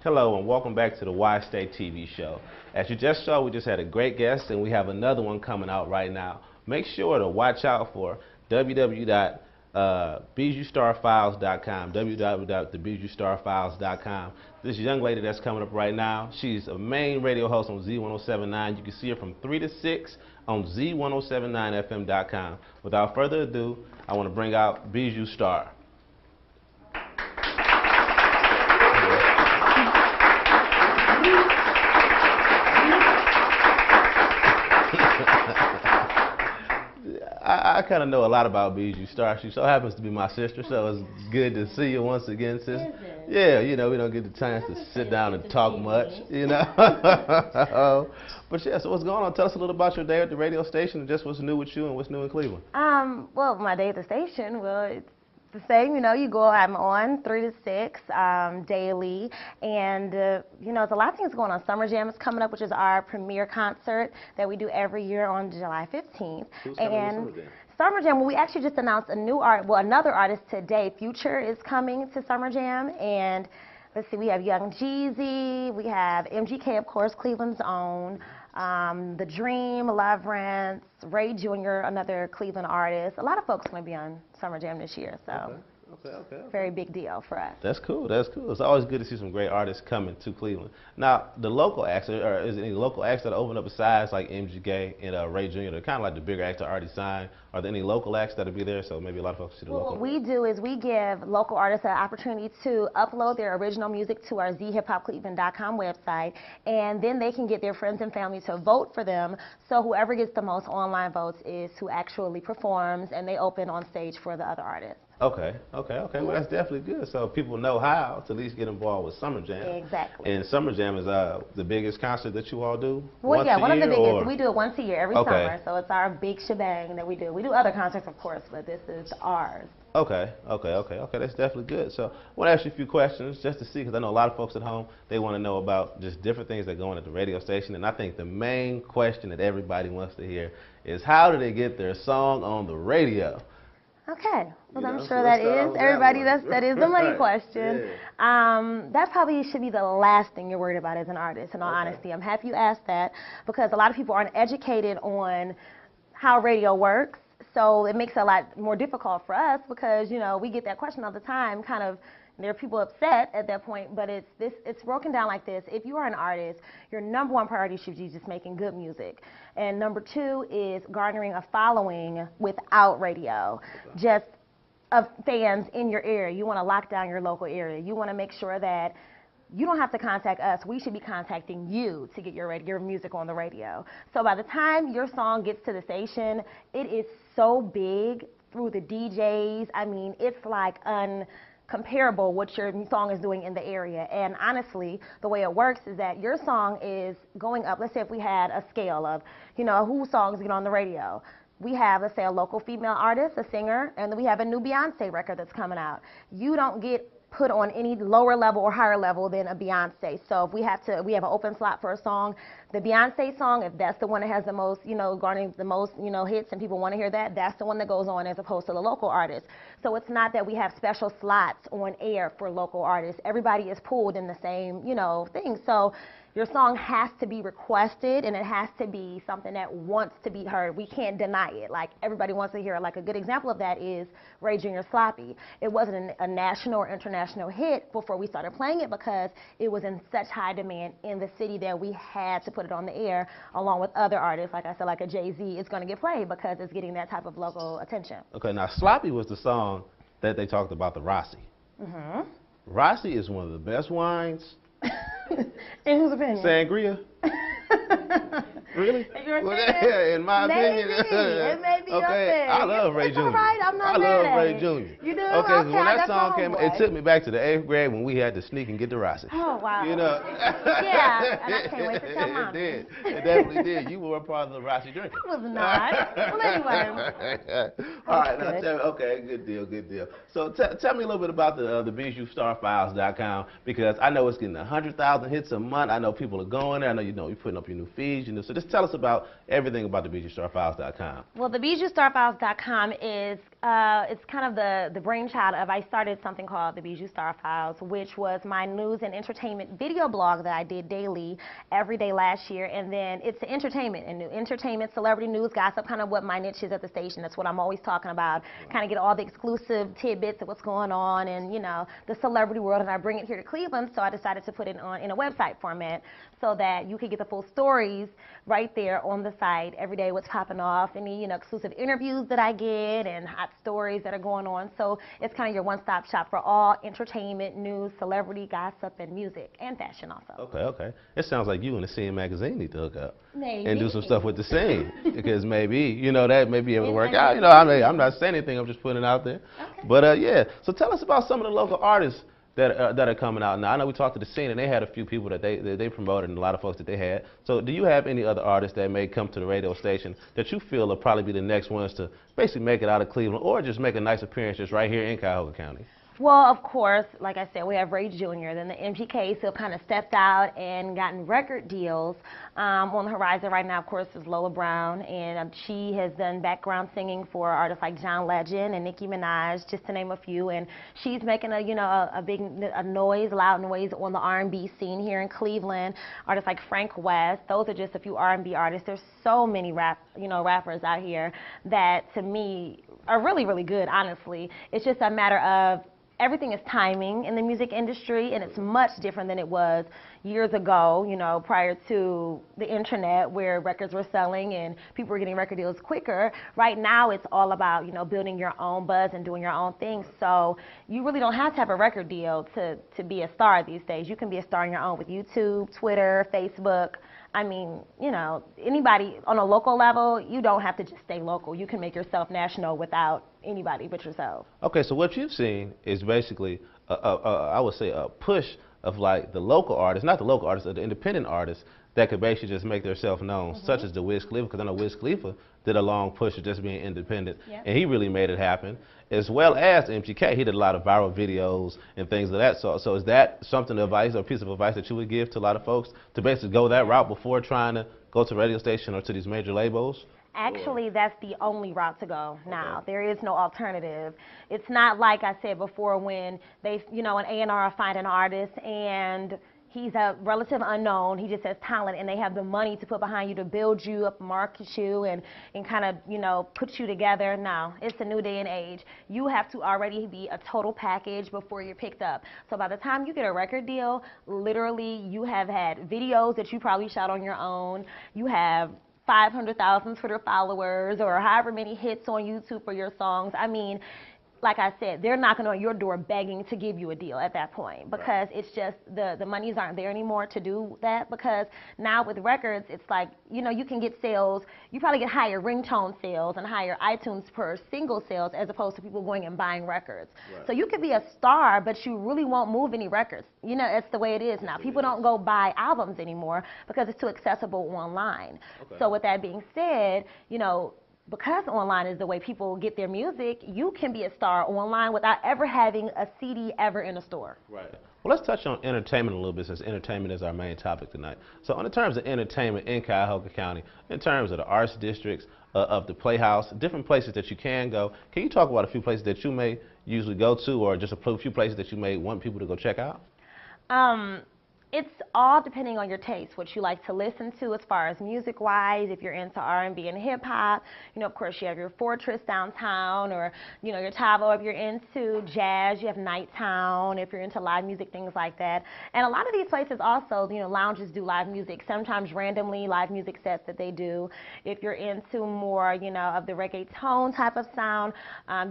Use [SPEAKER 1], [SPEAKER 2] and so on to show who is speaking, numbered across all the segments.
[SPEAKER 1] Hello and welcome back to the Why Stay TV show. As you just saw, we just had a great guest and we have another one coming out right now. Make sure to watch out for www.bijoustarfiles.com, www.thebijoustarfiles.com. This young lady that's coming up right now, she's a main radio host on Z107.9. You can see her from 3 to 6 on Z107.9fm.com. Without further ado, I want to bring out Bijou Star. I kind of know a lot about Bijou Star. She so happens to be my sister, so it's good to see you once again, sis. Yeah, you know, we don't get the chance to sit down and talk much, you know. But yeah, so what's going on? Tell us a little about your day at the radio station and just what's new with you and what's new in Cleveland.
[SPEAKER 2] Well, my day at the station, well, it's the same, you know, I'm on 3 to 6 daily, and you know, there's a lot of things going on. Summer Jam is coming up, which is our premiere concert that we do every year on July 15th.
[SPEAKER 1] Who's coming to Summer Jam?
[SPEAKER 2] Summer Jam, well, we actually just announced another artist today. Future is coming to Summer Jam, and let's see, we have Young Jeezy, we have MGK, of course, Cleveland's own. The Dream, Leverance, Ray Jr., another Cleveland artist. A lot of folks going to be on Summer Jam this year, so okay. Very big deal for us.
[SPEAKER 1] That's cool. That's cool. It's always good to see some great artists coming to Cleveland. Now, the local acts, or is there any local acts that open up besides like MGK and Ray Jr.? They're kind of like the bigger acts that already signed. Are there any local acts that'll be there? So maybe a lot of folks see the local.
[SPEAKER 2] What we do is we give local artists an opportunity to upload their original music to our zhiphopcleveland.com website, and then they can get their friends and family to vote for them. So whoever gets the most online votes is who actually performs, and they open on stage for the other artists.
[SPEAKER 1] Okay. Well, that's definitely good. So people know how to at least get involved with Summer Jam.
[SPEAKER 2] Exactly.
[SPEAKER 1] And Summer Jam is the biggest concert that you all do?
[SPEAKER 2] Well, yeah, one of the biggest. Or? We do it once a year, every summer. So it's our big shebang that we do. We do other concerts, of course, but this is ours.
[SPEAKER 1] Okay. That's definitely good. So I want to ask you a few questions just to see, because I know a lot of folks at home, they want to know about just different things that go on at the radio station. And I think the main question that everybody wants to hear is, how do they get their song on the radio?
[SPEAKER 2] Okay, well, I'm sure that is everybody. That is the money question. Yeah. That probably should be the last thing you're worried about as an artist. In all honesty, I'm happy you asked that, because a lot of people aren't educated on how radio works. So it makes it a lot more difficult for us, because you know, we get that question all the time. Kind of, there are people upset at that point, but it's broken down like this. If you are an artist, your number one priority should be just making good music. And number two is garnering a following without radio, just of fans in your area. You want to lock down your local area. You want to make sure that you don't have to contact us. We should be contacting you to get your music on the radio. So by the time your song gets to the station, it is so big through the DJs. I mean, it's like comparable what your song is doing in the area. And honestly, the way it works is that your song is going up. Let's say if we had a scale of, you know, whose songs get on the radio. We have, let's say, a local female artist, a singer, and then we have a new Beyonce record that's coming out. You don't get put on any lower level or higher level than a Beyonce. So if we have an open slot for a song, the Beyonce song, if that's the one that has the most, you know, garnering the most, you know, hits and people want to hear that, that's the one that goes on, as opposed to the local artist. So it's not that we have special slots on air for local artists. Everybody is pulled in the same, you know, thing. So your song has to be requested, and it has to be something that wants to be heard. We can't deny it. Like, everybody wants to hear it. Like, a good example of that is Ray Jr. Sloppy. It wasn't a national or international hit before we started playing it, because it was in such high demand in the city that we had to put it on the air along with other artists. Like I said, like a Jay-Z, it's going to get played because it's getting that type of local attention. Okay, now Sloppy was the song that they talked about, the Rossi. Mm-hmm. Rossi is one of the best wines. In whose opinion?
[SPEAKER 1] Sangria. Really? In my opinion.
[SPEAKER 2] It may be
[SPEAKER 1] okay, I love Ray Jr.
[SPEAKER 2] All right, I'm not
[SPEAKER 1] I
[SPEAKER 2] mad
[SPEAKER 1] love
[SPEAKER 2] at
[SPEAKER 1] Ray
[SPEAKER 2] it.
[SPEAKER 1] Jr.
[SPEAKER 2] You do?
[SPEAKER 1] Okay,
[SPEAKER 2] Okay,
[SPEAKER 1] when that song came, it took me back to the 8th grade when we had to sneak and get the Rossi.
[SPEAKER 2] Oh, wow.
[SPEAKER 1] You know?
[SPEAKER 2] Yeah, and I can't wait to tell Mom.
[SPEAKER 1] It did. It definitely did. You were a part of the Rossi drinking.
[SPEAKER 2] I was not. Well, anyway.
[SPEAKER 1] All right, now tell me, okay, good deal. So tell me a little bit about the BijouStarFiles.com, because I know it's getting 100,000 hits a month. I know people are going there. I know you're putting up your new feeds. You know, so just tell us about everything about the BijouStarFiles.com.
[SPEAKER 2] Well, the BijouStarFiles.com is it's kind of the brainchild of, I started something called the Bijou Star Files, which was my news and entertainment video blog that I did daily, every day last year. And then it's entertainment and entertainment, celebrity news, gossip, kind of what my niche is at the station. That's what I'm always talking about. Kind of get all the exclusive tidbits of what's going on and, you know, the celebrity world. And I bring it here to Cleveland, so I decided to put it on in a website format so that you could get the full stories right there on the site every day, what's popping off, any, you know, exclusive interviews that I get and hot stories that are going on. So it's kind of your one-stop shop for all entertainment, news, celebrity, gossip, and music, and fashion also.
[SPEAKER 1] Okay. It sounds like you and the Scene magazine need to hook up.
[SPEAKER 2] Maybe.
[SPEAKER 1] And do some stuff with the Scene, because maybe, you know, that may be able to work out. You know, I'm not saying anything, I'm just putting it out there.
[SPEAKER 2] Okay.
[SPEAKER 1] But yeah, so tell us about some of the local artists that are coming out now. I know we talked to the Scene, and they had a few people that they promoted, and a lot of folks that they had. So do you have any other artists that may come to the radio station that you feel will probably be the next ones to basically make it out of Cleveland, or just make a nice appearance just right here in Cuyahoga County?
[SPEAKER 2] Well, of course, like I said, we have Ray Jr., then the MGK, so kind of stepped out and gotten record deals. On the horizon right now, of course, is Lola Brown, and she has done background singing for artists like John Legend and Nicki Minaj, just to name a few. And she's making a big noise, loud noise on the R&B scene here in Cleveland. Artists like Frank West, those are just a few R&B artists. There's so many rappers out here that, to me, are really, really good, honestly. It's just a matter of everything is timing in the music industry, and it's much different than it was years ago, you know, prior to the internet, where records were selling and people were getting record deals quicker. Right now, it's all about, you know, building your own buzz and doing your own thing. So you really don't have to have a record deal to be a star these days. You can be a star on your own with YouTube, Twitter, Facebook. I mean, you know, anybody on a local level, you don't have to just stay local. You can make yourself national without anybody but yourself.
[SPEAKER 1] Okay, so what you've seen is basically, I would say, a push of like the local artists, not the local artists, the independent artists that could basically just make themselves known, such as the Wiz Khalifa, because I know Wiz Khalifa did a long push of just being independent, and he really made it happen, as well as MGK. He did a lot of viral videos and things of that sort. So is that something, advice or a piece of advice that you would give to a lot of folks to basically go that route before trying to go to a radio station or to these major labels?
[SPEAKER 2] Actually, that's the only route to go now. Okay. There is no alternative. It's not like I said before, when they, you know, an A&R find an artist and he's a relative unknown, he just has talent, and they have the money to put behind you to build you up, market you, and kind of, you know, put you together. No, it's a new day and age. You have to already be a total package before you're picked up. So by the time you get a record deal, literally you have had videos that you probably shot on your own. You have 500,000 Twitter followers, or however many hits on YouTube for your songs. I mean, like I said, they're knocking on your door begging to give you a deal at that point, because it's just the monies aren't there anymore to do that. Because now with records, it's like, you know, you can get sales, you probably get higher ringtone sales and higher iTunes per single sales, as opposed to people going and buying records. Right. So you could be a star, but you really won't move any records. You know, it's the way it is now. People don't go buy albums anymore because it's too accessible online. Okay. So with that being said, you know, because online is the way people get their music, you can be a star online without ever having a CD ever in a store. Right.
[SPEAKER 1] Well, let's touch on entertainment a little bit, since entertainment is our main topic tonight. So in terms of entertainment in Cuyahoga County, in terms of the arts districts, of the Playhouse, different places that you can go, can you talk about a few places that you may usually go to, or just a few places that you may want people to go check out?
[SPEAKER 2] It's all depending on your taste, what you like to listen to as far as music-wise. If you're into R&B and hip-hop, you know, of course, you have your Fortress downtown, or, you know, your Tavo. If you're into jazz, you have Nighttown. If you're into live music, things like that. And a lot of these places also, you know, lounges do live music, sometimes randomly live music sets that they do. If you're into more, you know, of the reggaeton type of sound,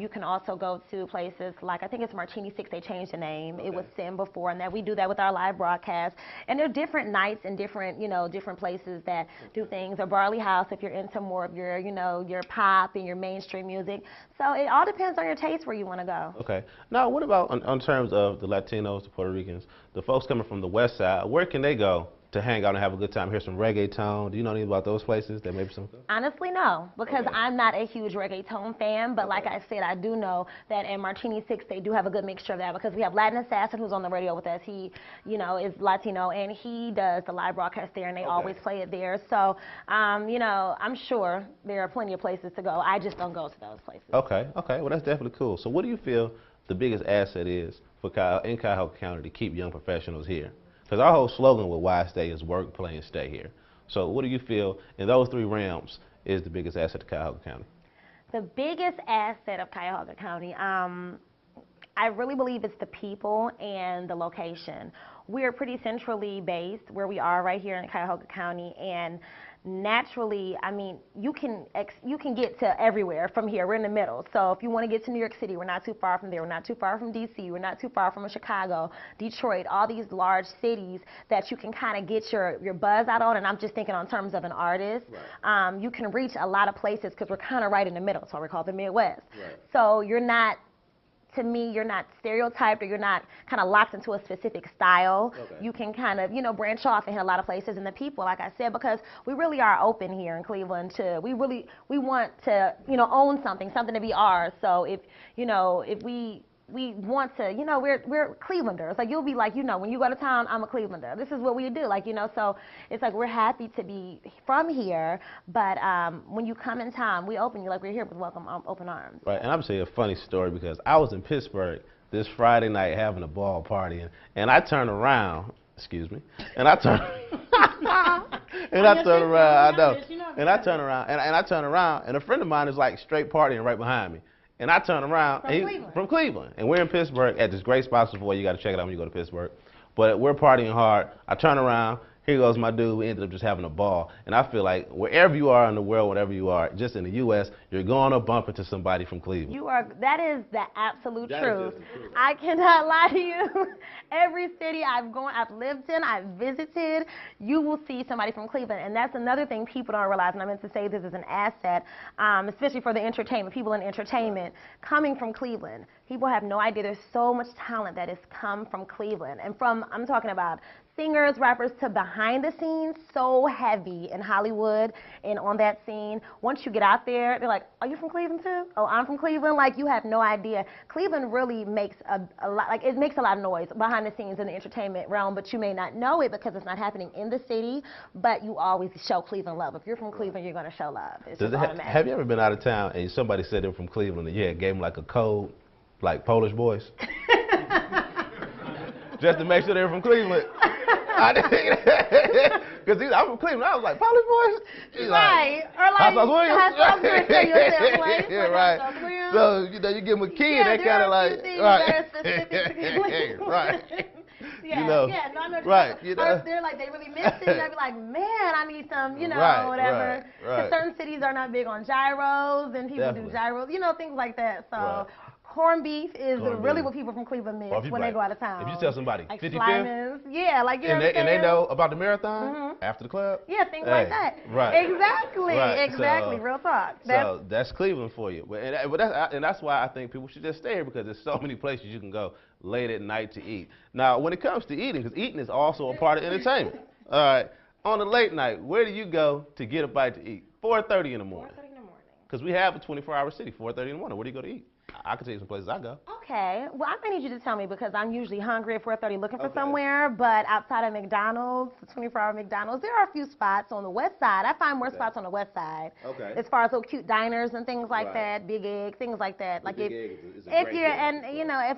[SPEAKER 2] you can also go to places like, I think it's Martini 6, they changed the name. Okay. It was Sin before, and that we do that with our live broadcast. And there are different nights and different, you know, different places that do things. Or Barley House if you're into more of your, you know, your pop and your mainstream music. So it all depends on your taste where you want to go. Okay.
[SPEAKER 1] Now, what about on terms of the Latinos, the Puerto Ricans, the folks coming from the west side? Where can they go to hang out and have a good time, hear some reggaeton? Do you know anything about those places that maybe some?
[SPEAKER 2] Honestly, no, because I'm not a huge reggaeton fan, but like I said, I do know that in Martini 6 they do have a good mixture of that, because we have Latin Assassin, who's on the radio with us. He, is Latino, and he does the live broadcast there, and they always play it there. So, I'm sure there are plenty of places to go. I just don't go to those places.
[SPEAKER 1] Okay, well, that's definitely cool. So what do you feel the biggest asset is for in Cuyahoga County to keep young professionals here? Because our whole slogan with Why Stay is work, play, and stay here. So what do you feel in those three realms is the biggest asset to Cuyahoga County?
[SPEAKER 2] The biggest asset of Cuyahoga County, I really believe it's the people and the location. We're pretty centrally based where we are right here in Cuyahoga County, and naturally, I mean, you can get to everywhere from here. We're in the middle. So if you want to get to New York City, we're not too far from there. We're not too far from D.C. We're not too far from Chicago, Detroit, all these large cities that you can kind of get your buzz out on. And I'm just thinking on terms of an artist. Right. You can reach a lot of places because we're kind of right in the middle. So we're called the Midwest. Right. So you're not, to me, you're not stereotyped, or you're not kind of locked into a specific style. Okay. You can kind of, branch off and hit a lot of places. And the people, like I said, because we really are open here in Cleveland we want to, own something to be ours. So if we want to, we're Clevelanders. Like, you'll be like, when you go to town, I'm a Clevelander. This is what we do. Like, so it's like we're happy to be from here, but when you come in town, we open you like we're here with open arms. Right,
[SPEAKER 1] and I'm saying a funny story because I was in Pittsburgh this Friday night having a ball party, and I turned around, and I turned around, and a friend of mine is like straight partying right behind me. And I turn around, from Cleveland. And we're in Pittsburgh at this great spot, Savoy. You got to check it out when you go to Pittsburgh. But we're partying hard. I turn around. Here goes my dude. We ended up just having a ball. And I feel like wherever you are in the world, whatever you are, just in the U.S., you're going to bump into somebody from Cleveland.
[SPEAKER 2] That is the absolute truth. I cannot lie to you. Every city I've lived in, I've visited, you will see somebody from Cleveland. And that's another thing people don't realize, and I meant to say this is an asset, especially for the entertainment, people in entertainment, coming from Cleveland. People have no idea there's so much talent that has come from Cleveland. And I'm talking about singers, rappers, to behind the scenes, so heavy in Hollywood and on that scene. Once you get out there, they're like, are you from Cleveland too? Oh, I'm from Cleveland? Like, you have no idea. Cleveland really makes a lot, like, it makes a lot of noise behind the scenes in the entertainment realm, but you may not know it because it's not happening in the city, but you always show Cleveland love. If you're from Cleveland, you're going to show love. It's just automatic.
[SPEAKER 1] Have you ever been out of town and somebody said they were from Cleveland and gave them like a code, like Polish boys? Just to make sure they were from Cleveland. Because I'm from Cleveland. I was like, Polish boys?
[SPEAKER 2] Right. Or like,
[SPEAKER 1] right. So, you give them a key and they kind of like, right. Right.
[SPEAKER 2] Yeah, no, I know. Right. They're like, they really miss it. And they'd be like, man, I need some, whatever. Because certain cities are not big on gyros, and people do gyros, things like that. So. Corned beef is really what people from Cleveland miss when they go out of town.
[SPEAKER 1] If you tell somebody,
[SPEAKER 2] like
[SPEAKER 1] 55th,
[SPEAKER 2] and
[SPEAKER 1] they know about the marathon after the club.
[SPEAKER 2] Yeah, things like that.
[SPEAKER 1] Right.
[SPEAKER 2] Exactly. So, real talk.
[SPEAKER 1] That's Cleveland for you. And that's why I think people should just stay here, because there's so many places you can go late at night to eat. Now, when it comes to eating, because eating is also a part of entertainment. All right. On a late night, where do you go to get a bite to eat? 4:30 in the morning. 4:30 in the morning. Because we have a 24-hour city. 4:30 in the morning. Where do you go to eat? I can tell you some places I go.
[SPEAKER 2] Okay. Well, I may need you to tell me, because I'm usually hungry at 4:30 looking for somewhere. But outside of McDonald's, the 24-hour McDonald's, there are a few spots on the west side. I find more spots on the west side. Okay. As far as little cute diners and things like that, Big Egg, things like that. Like if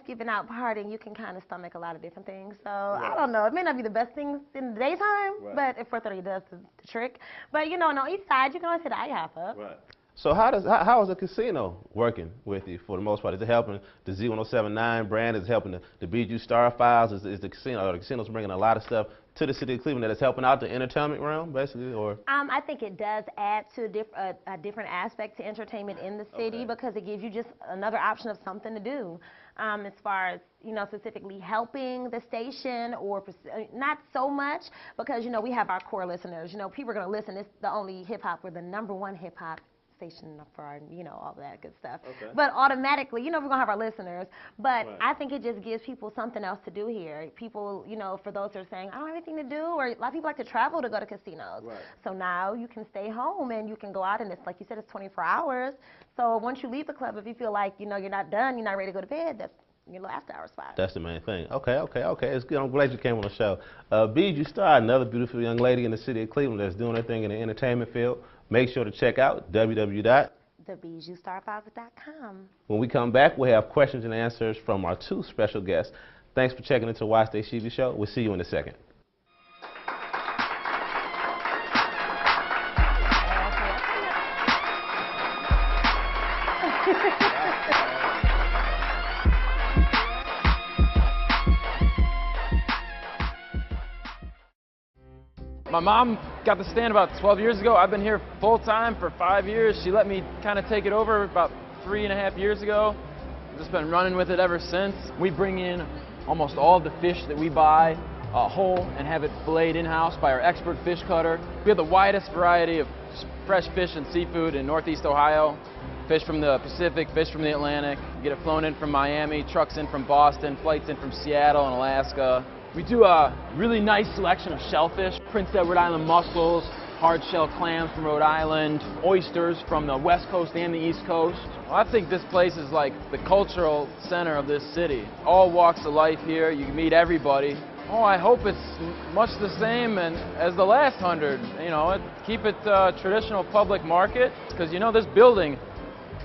[SPEAKER 2] you've been out partying, you can kind of stomach a lot of different things. So I don't know. It may not be the best things in the daytime, but at 4:30 does the trick. But on the east side, you can always hit the IHOP up. Right.
[SPEAKER 1] So how is the casino working with you for the most part? Is it helping the Z107.9 brand? Is it helping the Bijou Star Files? Is the casino's bringing a lot of stuff to the city of Cleveland that is helping out the entertainment realm, basically, or?
[SPEAKER 2] I think it does add to a different aspect to entertainment in the city, because it gives you just another option of something to do. As far as, specifically helping the station, or not so much, because, we have our core listeners. People are going to listen. It's the only hip-hop. We're the #1 hip-hop taxation for our, all that good stuff.
[SPEAKER 1] Okay.
[SPEAKER 2] But automatically, we're going to have our listeners. But
[SPEAKER 1] Right.
[SPEAKER 2] I think it just gives people something else to do here. People, for those who are saying, I don't have anything to do, or a lot of people like to travel to go to casinos.
[SPEAKER 1] Right.
[SPEAKER 2] So now you can stay home and you can go out, and it's like you said, it's 24 hours. So once you leave the club, if you feel like, you're not done, you're not ready to go to bed, that's your little after hour spot.
[SPEAKER 1] That's the main thing. Okay. It's good. I'm glad you came on the show. Bijou Star, another beautiful young lady in the city of Cleveland that's doing her thing in the entertainment field. Make sure to check out
[SPEAKER 2] thebijoustarprivate.com.
[SPEAKER 1] When we come back, we'll have questions and answers from our two special guests. Thanks for checking into Watch Day TV Show. We'll see you in a second.
[SPEAKER 3] My mom got the stand about 12 years ago. I've been here full-time for 5 years. She let me kind of take it over about 3.5 years ago. I've just been running with it ever since. We bring in almost all of the fish that we buy whole and have it filleted in-house by our expert fish cutter. We have the widest variety of fresh fish and seafood in Northeast Ohio. Fish from the Pacific, fish from the Atlantic. You get it flown in from Miami, trucks in from Boston, flights in from Seattle and Alaska. We do a really nice selection of shellfish, Prince Edward Island mussels, hard-shell clams from Rhode Island, oysters from the West Coast and the East Coast. Well, I think this place is like the cultural center of this city. All walks of life here, you can meet everybody. Oh, I hope it's much the same as the last 100. Keep it traditional public market, because this building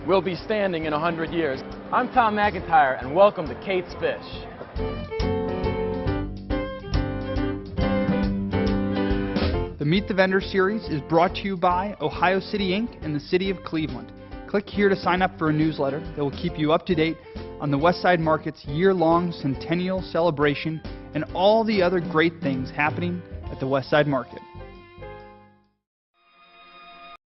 [SPEAKER 3] will be standing in 100 years. I'm Tom McIntyre, and welcome to Kate's Fish.
[SPEAKER 4] The Meet the Vendor series is brought to you by Ohio City Inc. and the City of Cleveland. Click here to sign up for a newsletter that will keep you up to date on the Westside Market's year-long centennial celebration and all the other great things happening at the Westside Market.